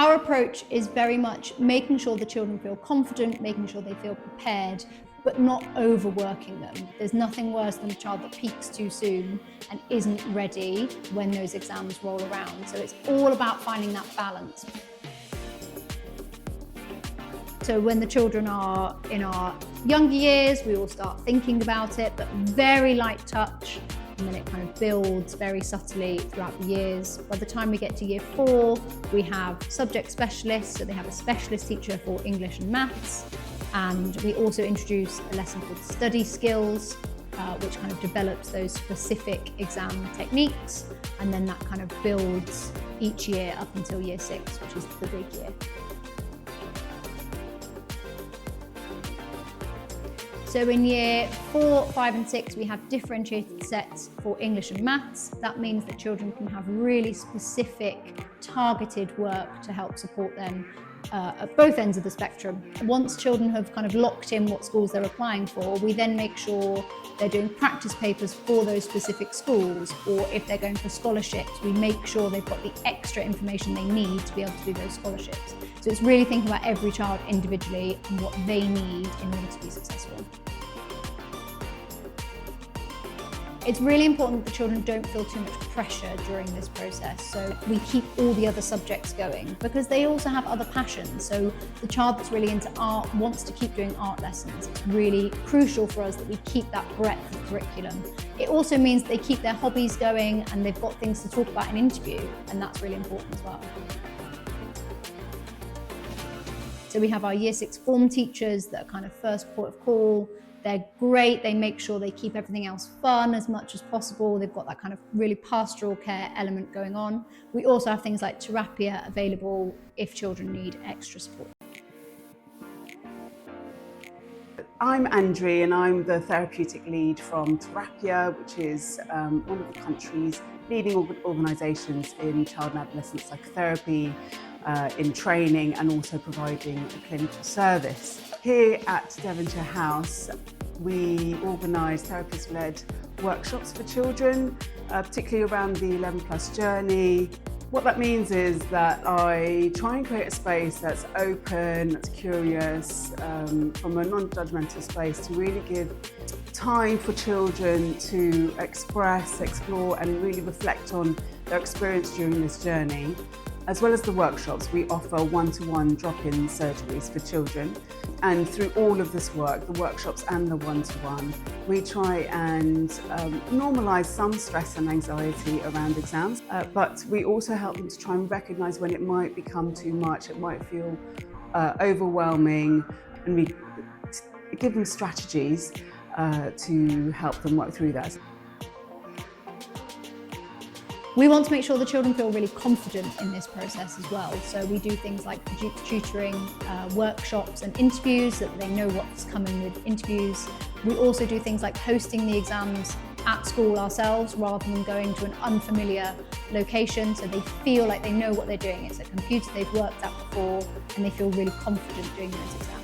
Our approach is very much making sure the children feel confident, making sure they feel prepared, but not overworking them. There's nothing worse than a child that peaks too soon and isn't ready when those exams roll around. So it's all about finding that balance. So when the children are in our younger years, we all start thinking about it, but very light touch, and then it kind of builds very subtly throughout the years. By the time we get to year 4, we have subject specialists, so they have a specialist teacher for English and maths, and we also introduce a lesson called study skills, which kind of develops those specific exam techniques, and then that kind of builds each year up until year 6, which is the big year. So in year 4, 5 and 6, we have differentiated sets for English and maths. That means that children can have really specific, targeted work to help support them at both ends of the spectrum. Once children have kind of locked in what schools they're applying for, we then make sure they're doing practice papers for those specific schools, or if they're going for scholarships, we make sure they've got the extra information they need to be able to do those scholarships. So it's really thinking about every child individually and what they need in order to be successful. It's really important that the children don't feel too much pressure during this process. So we keep all the other subjects going because they also have other passions. So the child that's really into art wants to keep doing art lessons. It's really crucial for us that we keep that breadth of curriculum. It also means they keep their hobbies going and they've got things to talk about in interview, and that's really important as well. So we have our year 6 form teachers that are kind of first port of call. They're great, they make sure they keep everything else fun as much as possible. They've got that kind of really pastoral care element going on. We also have things like Terapia available if children need extra support. I'm Andrea and I'm the therapeutic lead from Terapia, which is one of the country's leading organisations in child and adolescent psychotherapy, in training and also providing a clinical service. Here at Devonshire House, we organise therapist-led workshops for children, particularly around the 11+ journey. What that means is that I try and create a space that's open, that's curious, from a non-judgmental space to really give time for children to express, explore and really reflect on their experience during this journey. As well as the workshops, we offer one-to-one drop-in surgeries for children. And through all of this work, the workshops and the one-to-one, we try and normalise some stress and anxiety around exams, but we also help them to try and recognise when it might become too much, it might feel overwhelming, and we give them strategies to help them work through that. We want to make sure the children feel really confident in this process as well. So we do things like tutoring, workshops and interviews, so that they know what's coming with interviews. We also do things like hosting the exams at school ourselves rather than going to an unfamiliar location, so they feel like they know what they're doing. It's a computer they've worked at before and they feel really confident doing those exams.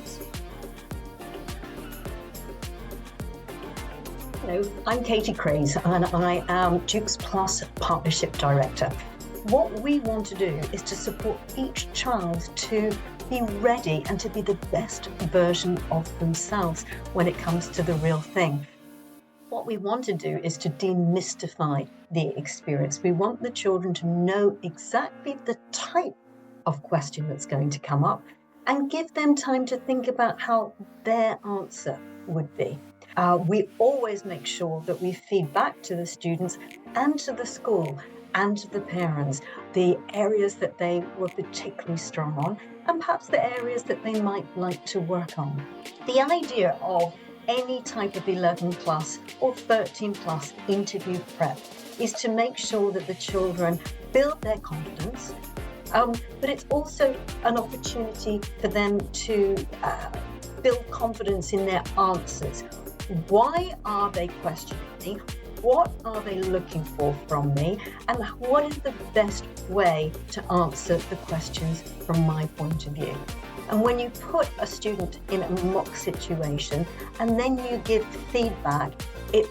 Hello, I'm Katie Craze and I am Dukes Plus Partnership Director. What we want to do is to support each child to be ready and to be the best version of themselves when it comes to the real thing. What we want to do is to demystify the experience. We want the children to know exactly the type of question that's going to come up and give them time to think about how their answer would be. We always make sure that we feed back to the students and to the school and to the parents the areas that they were particularly strong on and perhaps the areas that they might like to work on. The idea of any type of 11+ or 13+ interview prep is to make sure that the children build their confidence, but it's also an opportunity for them to build confidence in their answers. Why are they questioning me? What are they looking for from me? And what is the best way to answer the questions from my point of view? And when you put a student in a mock situation and then you give feedback, it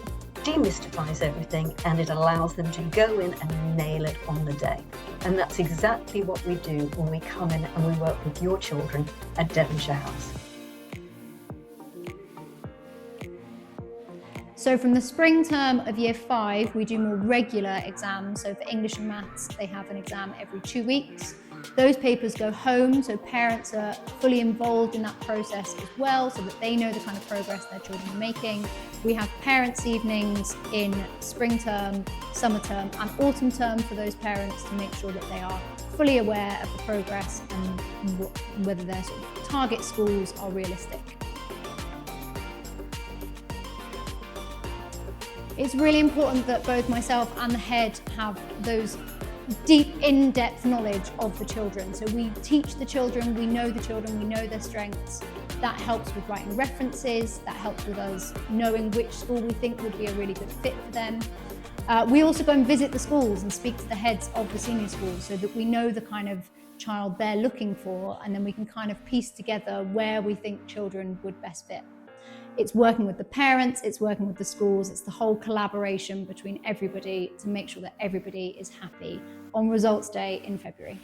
demystifies everything, and it allows them to go in and nail it on the day. And that's exactly what we do when we come in and we work with your children at Devonshire House. So from the spring term of year 5, we do more regular exams. So for English and maths, they have an exam every 2 weeks. Those papers go home, so parents are fully involved in that process as well, so that they know the kind of progress their children are making. We have parents' evenings in spring term, summer term and autumn term for those parents to make sure that they are fully aware of the progress and whether their sort of target schools are realistic. It's really important that both myself and the head have those deep, in-depth knowledge of the children. So we teach the children, we know their strengths. That helps with writing references, that helps with us knowing which school we think would be a really good fit for them. We also go and visit the schools and speak to the heads of the senior schools so that we know the kind of child they're looking for, and then we can kind of piece together where we think children would best fit. It's working with the parents, it's working with the schools, it's the whole collaboration between everybody to make sure that everybody is happy on results day in February.